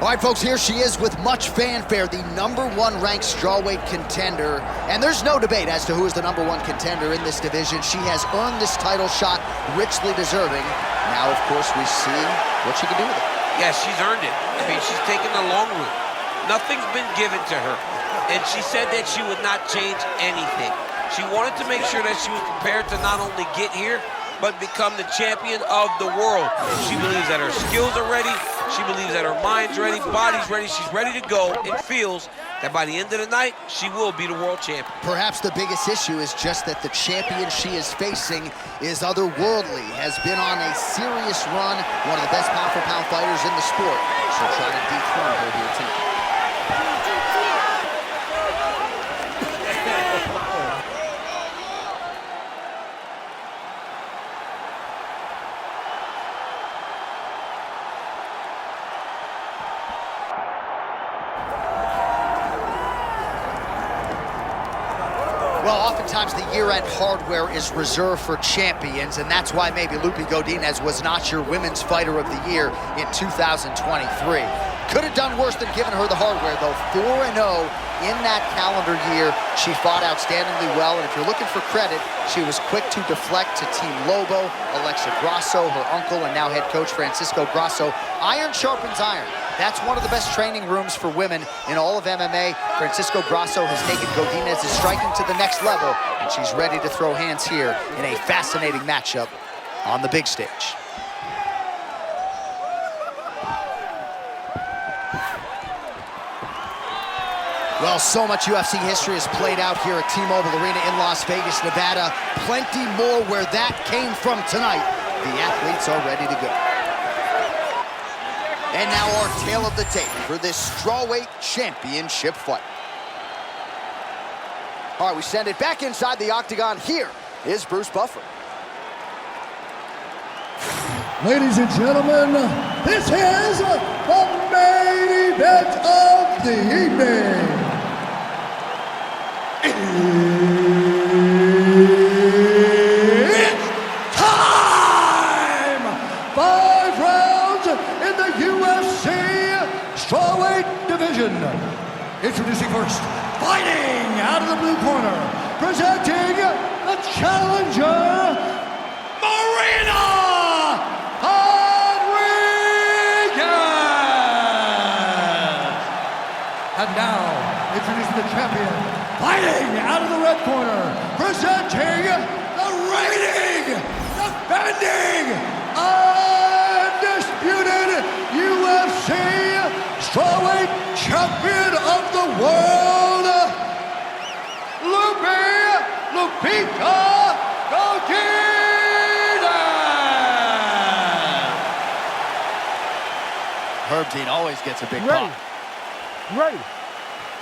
All right, folks, here she is with much fanfare, the #1 ranked strawweight contender. And there's no debate as to who is the #1 contender in this division. She has earned this title shot, richly deserving. Now, of course, we see what she can do with it. Yeah, she's earned it. I mean, she's taken the long route. Nothing's been given to her. And she said that she would not change anything. She wanted to make sure that she was prepared to not only get here, but become the champion of the world. She believes that her skills are ready. She believes that her mind's ready, body's ready. She's ready to go and feels that by the end of the night, she will be the world champion. Perhaps the biggest issue is just that the champion she is facing is otherworldly, has been on a serious run, one of the best pound-for-pound fighters in the sport. She'll try to dethrone her here tonight. Well, oftentimes the year-end hardware is reserved for champions, and that's why maybe Loopy Godinez was not your Women's Fighter of the Year in 2023. Could have done worse than giving her the hardware, though. 4-0 in that calendar year. She fought outstandingly well, and if you're looking for credit, she was quick to deflect to Team Lobo, Alexa Grasso, her uncle, and now head coach Francisco Grasso. Iron sharpens iron. That's one of the best training rooms for women in all of MMA. Francisco Grasso has taken Godinez's striking to the next level, and she's ready to throw hands here in a fascinating matchup on the big stage. Well, so much UFC history has played out here at T-Mobile Arena in Las Vegas, Nevada. Plenty more where that came from tonight. The athletes are ready to go. And now our tale of the tape for this strawweight championship fight. All right, we send it back inside the octagon. Here is Bruce Buffer. Ladies and gentlemen, this is the main event of the evening. It's time! 5 rounds in the UFC strawweight division. Introducing first, fighting out of the blue corner, presenting the challenger, Marina! And now, introducing the champion, fighting out of the red corner, presenting the reigning, defending, undisputed UFC strawweight champion of the world, Loopy Godinez! Herb Dean always gets a big Ready. pop. Ready.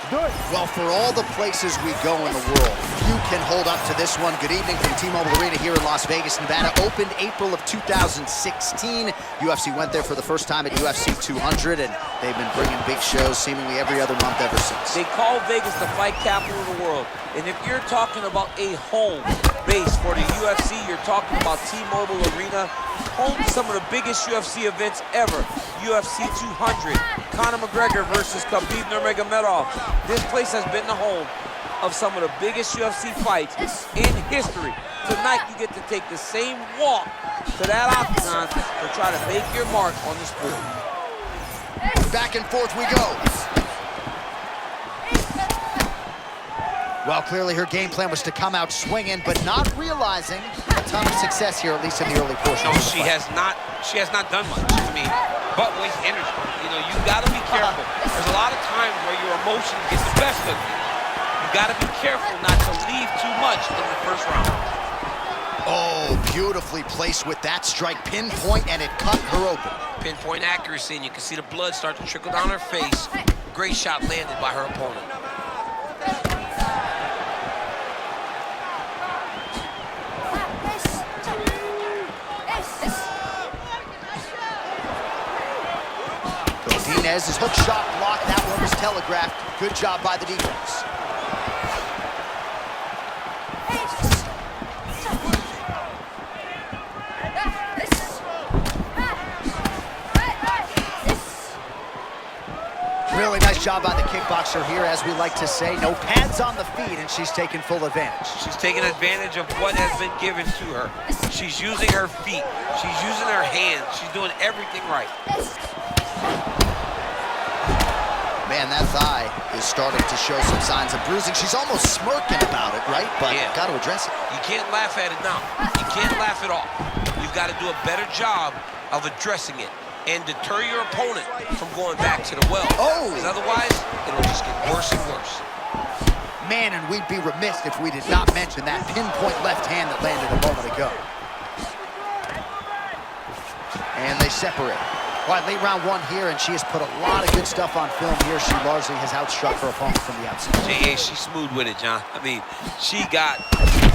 Do it. Well, for all the places we go in the world, few can hold up to this one. Good evening from T-Mobile Arena here in Las Vegas, Nevada. Opened April of 2016. UFC went there for the first time at UFC 200, and they've been bringing big shows seemingly every other month ever since. They call Vegas the fight capital of the world. And if you're talking about a home base for the UFC, you're talking about T-Mobile Arena, home to some of the biggest UFC events ever. UFC 200, Conor McGregor versus Khabib Nurmagomedov. This place has been the home of some of the biggest UFC fights in history. Tonight, you get to take the same walk to that octagon to try to make your mark on the sport. Back and forth we go. Well, clearly her game plan was to come out swinging, but not realizing a ton of success here, at least in the early portion. No, she has not done much. I mean, but waste energy. You know, you gotta be careful. There's a lot of times where your emotions get the best of you. You gotta be careful not to leave too much in the first round. Oh, beautifully placed with that strike. Pinpoint, and it cut her open. Pinpoint accuracy, and you can see the blood start to trickle down her face. Great shot landed by her opponent. Godinez's hook shot blocked. That one was telegraphed. Good job by the defense. Nice job by the kickboxer here, as we like to say. No pads on the feet, and she's taking full advantage. She's taking advantage of what has been given to her. She's using her feet. She's using her hands. She's doing everything right. Man, that thigh is starting to show some signs of bruising. She's almost smirking about it, right? But yeah, got to address it. You can't laugh at it now. You can't laugh it off. You've got to do a better job of addressing it and deter your opponent from going back to the well. Oh! Because otherwise, it'll just get worse and worse. Man, and we'd be remiss if we did not mention that pinpoint left hand that landed a moment ago. And they separate. All right, late round one here, and she has put a lot of good stuff on film here. She largely has outstruck her opponent from the outside. J.A., she's smooth with it, John. I mean, she got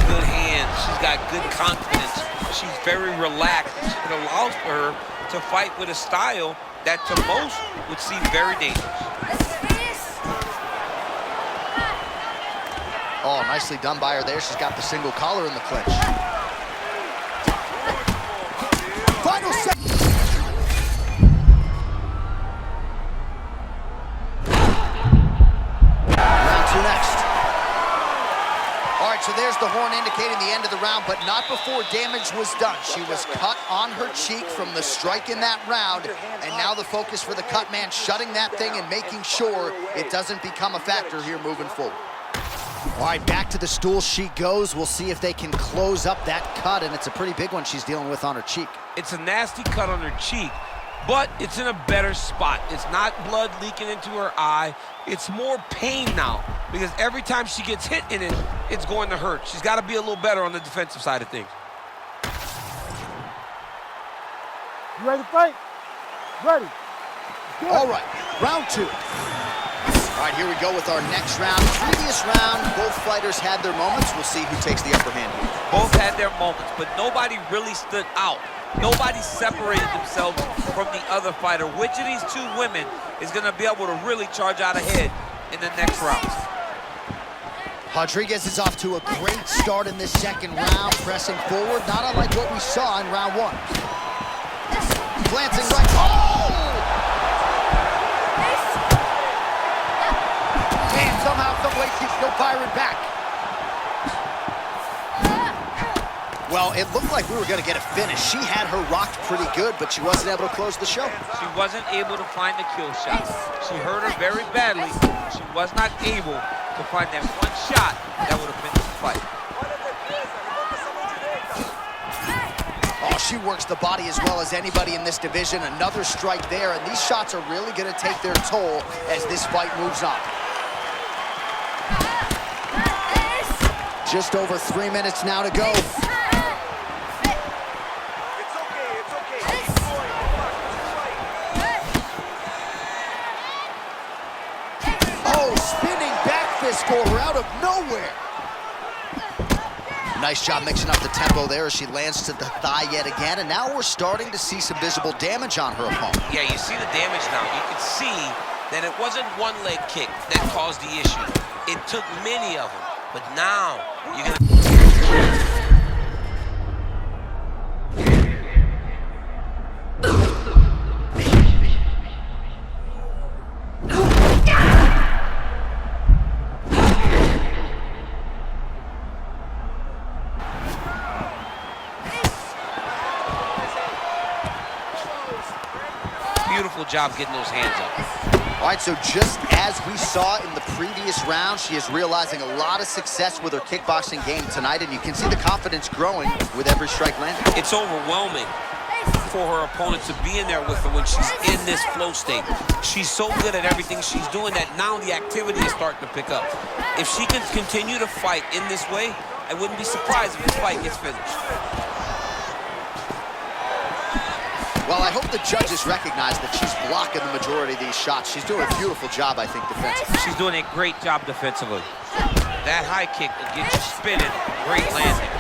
good hands. She's got good confidence. She's very relaxed. It allows for her to fight with a style that to most would seem very dangerous. Oh, nicely done by her there. She's got the single collar in the clinch. Final set. Round two next. All right, so there's the horn indicating the end of the round, but not before damage was done. She was cut on her cheek from the strike in that round, and now the focus for the cut man, shutting that thing and making sure it doesn't become a factor here moving forward. All right, back to the stool she goes. We'll see if they can close up that cut, and it's a pretty big one she's dealing with on her cheek. It's a nasty cut on her cheek, but it's in a better spot. It's not blood leaking into her eye. It's more pain now, because every time she gets hit in it, it's going to hurt. She's got to be a little better on the defensive side of things. You ready to fight? Ready. Good. All right, round two. All right, here we go with our next round. Previous round, both fighters had their moments. We'll see who takes the upper hand here. Both had their moments, but nobody really stood out. Nobody separated themselves from the other fighter. Which of these two women is going to be able to really charge out ahead in the next round? Rodriguez is off to a great start in this second round, pressing forward, not unlike what we saw in round one. Glancing right. Oh! Man, somehow, some way, she's still firing back. Well, it looked like we were going to get a finish. She had her rocked pretty good, but she wasn't able to close the show. She wasn't able to find the kill shot. She hurt her very badly. She was not able to find that one shot that would have finished the fight. Oh, she works the body as well as anybody in this division. Another strike there, and these shots are really going to take their toll as this fight moves on. Just over 3 minutes now to go. Oh, spinning back fist for her out of nowhere. Nice job mixing up the tempo there as she lands to the thigh yet again, and now we're starting to see some visible damage on her opponent. Yeah, you see the damage now. You can see that it wasn't one leg kick that caused the issue. It took many of them. But now, you're going to... Beautiful job getting those hands up. All right, so just as we saw in the previous round, she is realizing a lot of success with her kickboxing game tonight, and you can see the confidence growing with every strike landed. It's overwhelming for her opponent to be in there with her when she's in this flow state. She's so good at everything she's doing that now the activity is starting to pick up. If she can continue to fight in this way, I wouldn't be surprised if this fight gets finished. Well, I hope the judges recognize that she's blocking the majority of these shots. She's doing a beautiful job, I think, defensively. She's doing a great job defensively. That high kick will get you spinning. Great landing.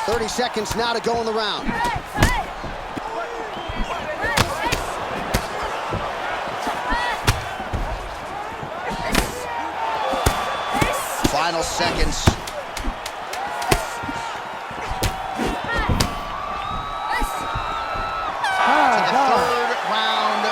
30 seconds now to go in the round. Final seconds. To the third round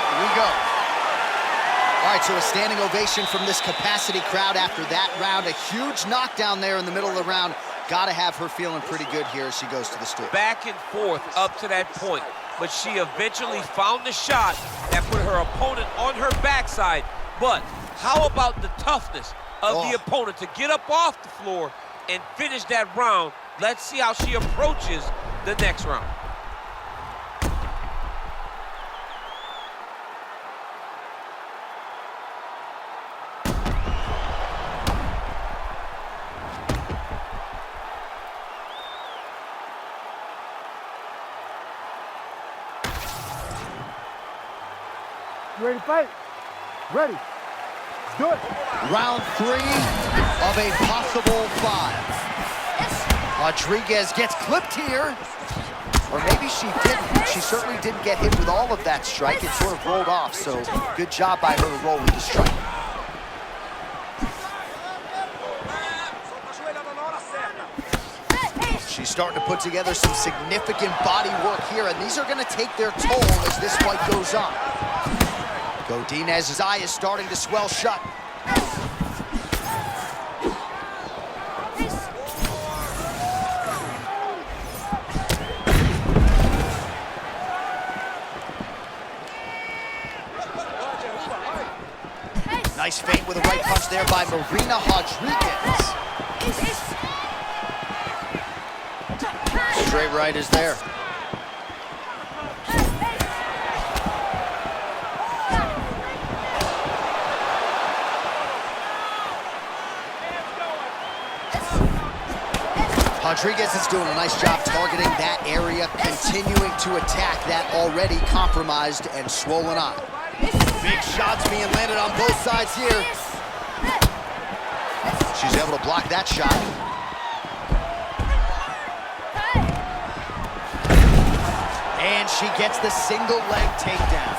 right, so a standing ovation from this capacity crowd after that round. A huge knockdown there in the middle of the round. Gotta have her feeling pretty good here as she goes to the stool. Back and forth up to that point, but she eventually found the shot that put her opponent on her backside. But how about the toughness of the opponent to get up off the floor and finish that round? Let's see how she approaches the next round. You ready to fight? Ready. Let's do it. Round 3 of a possible 5. Rodriguez gets clipped here. Or maybe she didn't. She certainly didn't get hit with all of that strike. It sort of rolled off, so good job by her to roll with the strike. She's starting to put together some significant body work here, and these are going to take their toll as this fight goes on. Godinez's eye is starting to swell shut. Nice feint with a right punch there by Marina Rodriguez. Straight right is there. Rodriguez is doing a nice job targeting that area, continuing to attack that already compromised and swollen eye. Big shots being landed on both sides here. She's able to block that shot. And she gets the single leg takedown.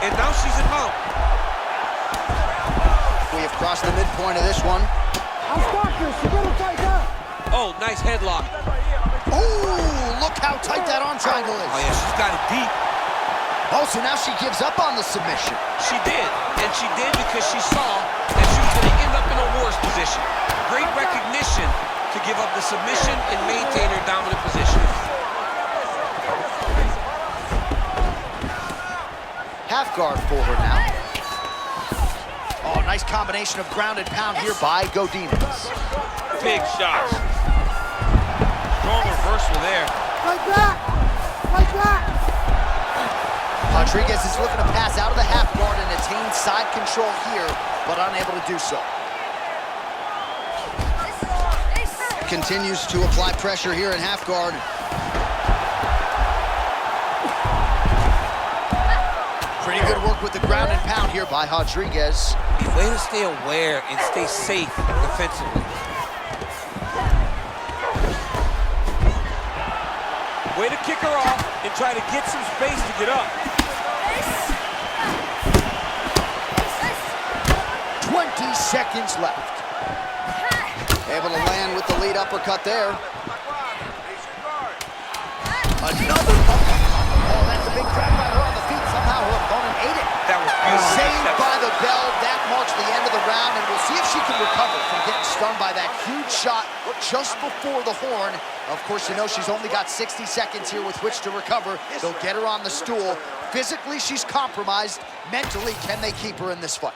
And now she's in mount. We have crossed the midpoint of this one. I'll stop this. You better fight that. Oh, nice headlock. Oh, look how tight that arm triangle is. Oh, yeah, she's got it deep. Oh, so now she gives up on the submission. She did, and she did because she saw that she was going to end up in a worse position. Great recognition to give up the submission and maintain her dominant position. Half guard for her now. Oh, nice combination of ground and pound here by Godinez. Big shots. Strong reversal there. Like that. Like that. Rodriguez is looking to pass out of the half guard and attain side control here, but unable to do so. Continues to apply pressure here in half guard. Pretty good work with the ground and pound here by Rodriguez. Way to stay aware and stay safe defensively. Way to kick her off and try to get some space to get up. 20 seconds left. Able to land with the lead uppercut there. Another uppercut. Oh, that's a big crack by her on the feet. Somehow her opponent ate it. That was beautiful. Saved by the bell. That marks the end of the round, and we'll see if she can recover from getting stung by that huge shot just before the horn. Of course, you know she's only got 60 seconds here with which to recover. They'll get her on the stool. Physically, she's compromised. Mentally, can they keep her in this fight?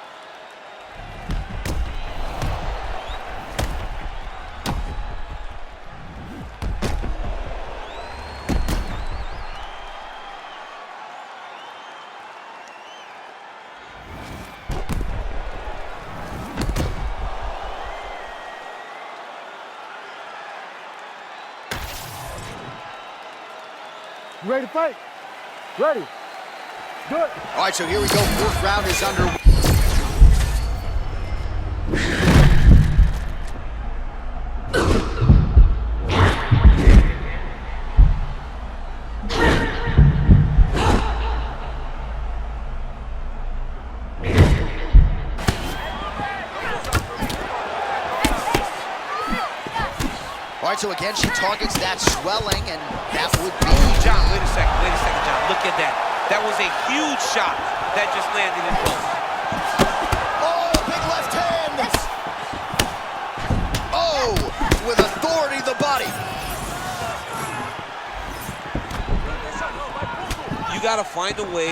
You ready to fight? Ready. Do it. All right, so here we go. Fourth round is under. All right, so again, she targets that swelling, and that would be... John, wait a second, John. Look at that. That was a huge shot that just landed in close. Oh, big left hand. Oh, with authority, the body. You got to find a way.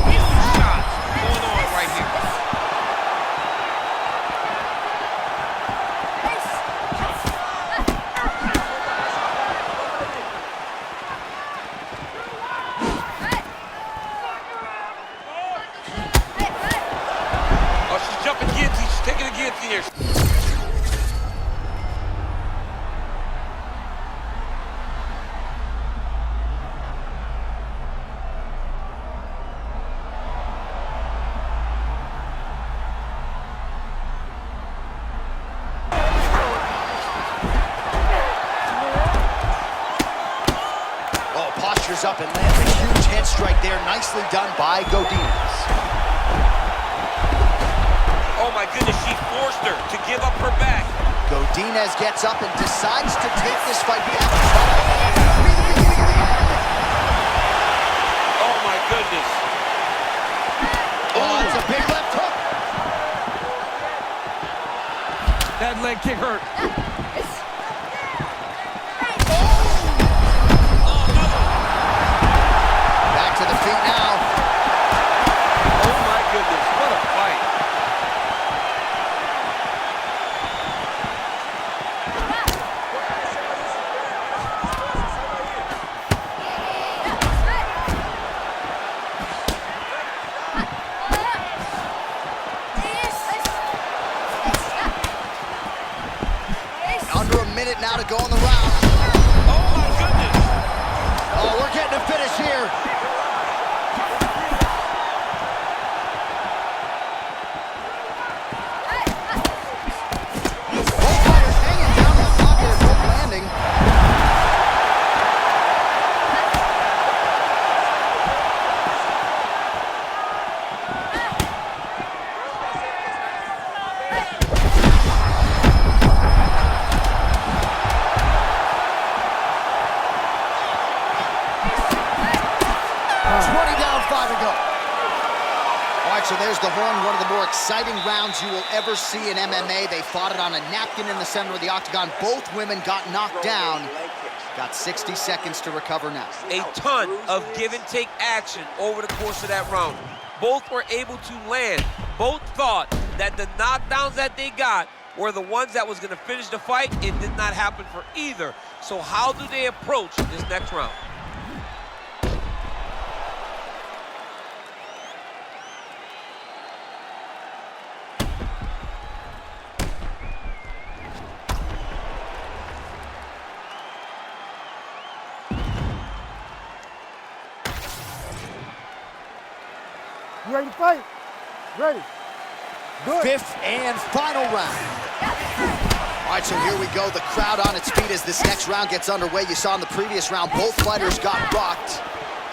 Huge shots going on right here. Taking a guillotine here. Oh, postures up and lands a huge head strike there. Nicely done by Godinez. Oh my goodness, she forced her to give up her back. Godinez gets up and decides to take this fight back. Oh my goodness. Oh, it's a big left hook. That leg kick hurt. Back to the feet now. Oh my goodness, what a fight. Under a minute now to go in the round. Oh my goodness. Oh, we're getting a finish here. Both fighters hanging down in the pocket at both landing. So there's the horn, one of the more exciting rounds you will ever see in MMA. They fought it on a napkin in the center of the octagon. Both women got knocked down. Got 60 seconds to recover now. A ton of give and take action over the course of that round. Both were able to land. Both thought that the knockdowns that they got were the ones that was going to finish the fight. It did not happen for either. So how do they approach this next round? You ready to fight? Ready. Good. Fifth and final round. All right, so here we go. The crowd on its feet as this next round gets underway. You saw in the previous round, both fighters got rocked.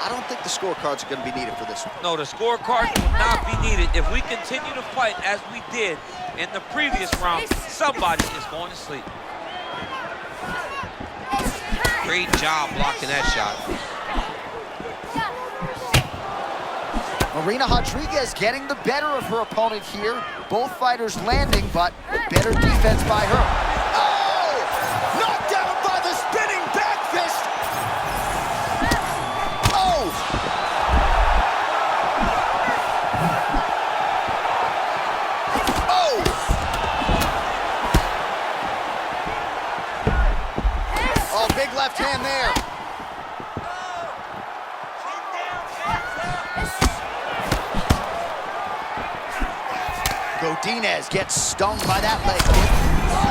I don't think the scorecards are going to be needed for this one. No, the scorecard will not be needed. If we continue to fight as we did in the previous round, somebody is going to sleep. Great job blocking that shot. Marina Rodriguez getting the better of her opponent here. Both fighters landing, but better defense by her. Oh! Knocked down by the spinning back fist! Oh! Oh! Oh, big left hand there. Godinez gets stung by that leg kick. Oh!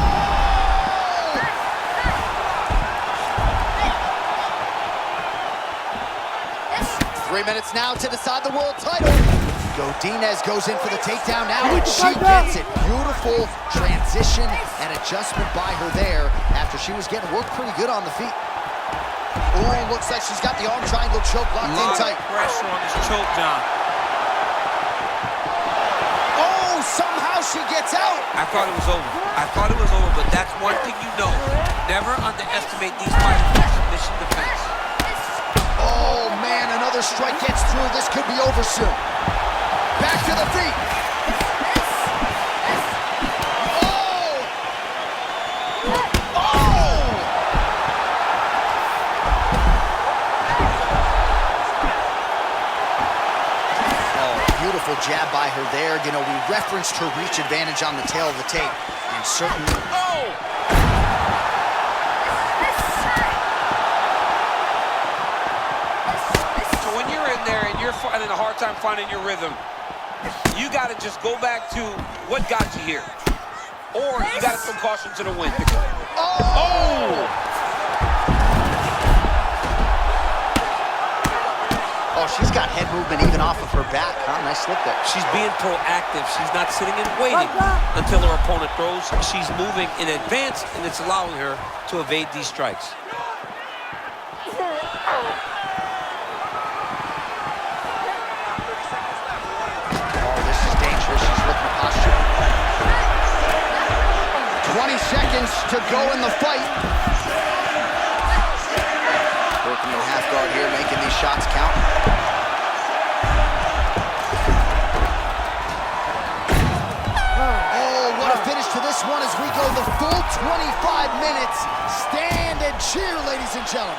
3 minutes now to decide the world title. Godinez goes in for the takedown now, and she gets it. Beautiful transition and adjustment by her there after she was getting worked pretty good on the feet. Oh, looks like she's got the arm triangle choke locked in tight. Pressure on this choke, John. Somehow she gets out. I thought it was over. I thought it was over, but that's one thing you know. Never underestimate these fighters in submission defense. Oh, first strike gets through, this could be over soon. Back to the feet. Beautiful jab by her there. You know, we referenced her reach advantage on the tail of the tape, and certainly... Oh! So when you're in there and you're finding a hard time finding your rhythm, you got to just go back to what got you here. Or you got to throw caution to the wind. Oh, she's got head movement even off of her back, huh? Nice slip there. She's being proactive. She's not sitting and waiting until her opponent throws. She's moving in advance, and it's allowing her to evade these strikes. Oh, this is dangerous. She's looking at posture. 20 seconds to go in the fight. Working the half guard here, making these shots count. Oh, what a finish to this one as we go the full 25 minutes. Stand and cheer, ladies and gentlemen.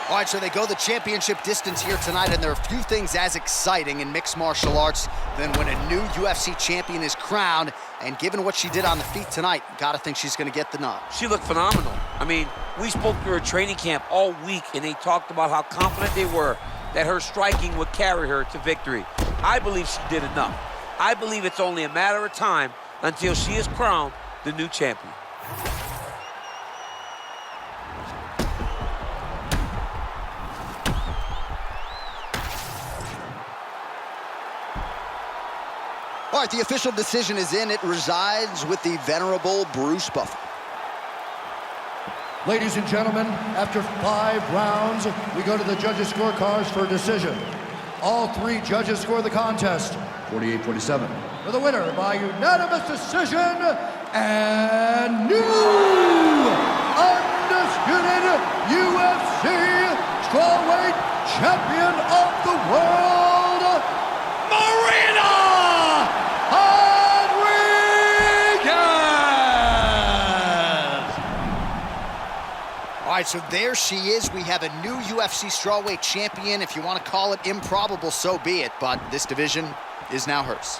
All right, so they go the championship distance here tonight, and there are a few things as exciting in mixed martial arts than when a new UFC champion is crowned. And given what she did on the feet tonight, gotta think she's gonna get the nod. She looked phenomenal. I mean, we spoke to her training camp all week, and they talked about how confident they were that her striking would carry her to victory. I believe she did enough. I believe it's only a matter of time until she is crowned the new champion. All right, the official decision is in. It resides with the venerable Bruce Buffer. Ladies and gentlemen, after 5 rounds, we go to the judges' scorecards for a decision. All 3 judges score the contest 48-47. For the winner by unanimous decision, and new undisputed UFC strawweight champion of the world, Marina! All right, so there she is. We have a new UFC strawweight champion. If you want to call it improbable, so be it. But this division is now hers.